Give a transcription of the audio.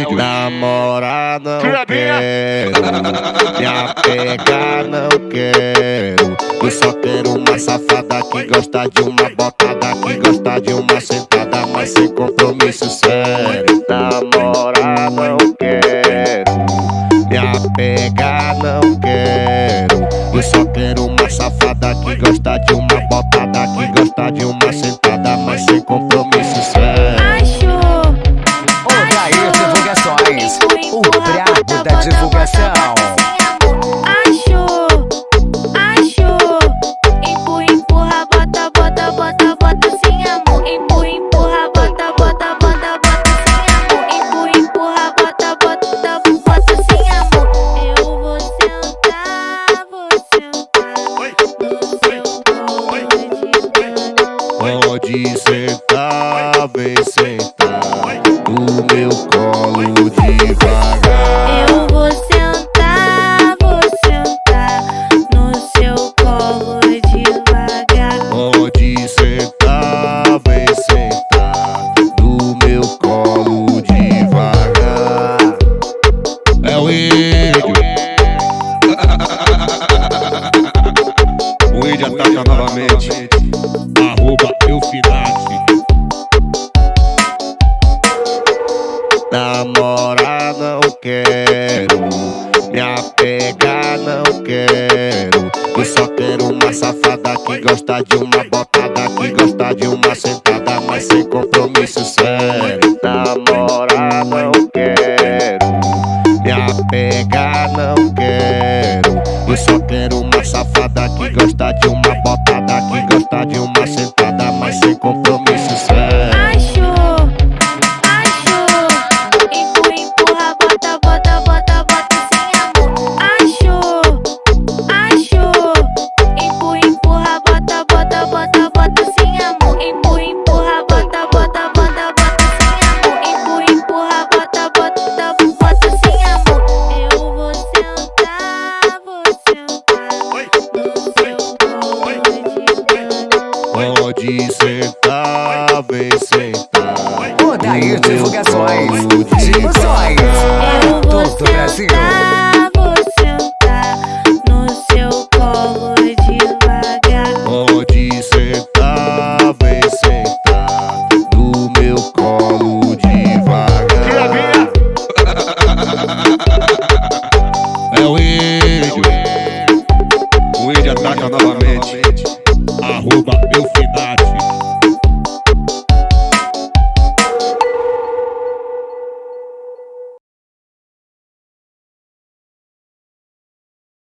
vídeo. Namorar não quero, me apegar não quero. Eu só quero uma safada que gosta de uma botada, que gosta de uma sentada, mas sem compromisso sério. Namorar não quero, me apegar não quero. Eu só quero uma safada que gosta de uma botada, que gosta de uma sentada, mas sem compromisso sério. Odair Divulgações, o brabo da divulgação. Pode sentar, vem sentar no meu colo devagar. Eu vou sentar no seu colo devagar. Pode sentar, vem sentar no meu colo devagar. É o índio. O índio ataca novamente. Arroba Eufinace. Namorar não quero, me apegar não quero. Eu só quero uma safada que gosta de uma botada, que gosta de uma sentada, mas sem compromisso sério. Namorar não quero, me apegar não quero. Eu só quero uma safada que gosta de uma botada, que gosta de uma sentada, mas sem compromisso sério. Empurra, bota sem amor. Empurra, bota sem amor. Empurra, bota sem amor. Eu vou sentar no seu colo devagar. Pode sentar, vem sentar. Odair Divulgações, divulgações. Eu vou Todo Brasil.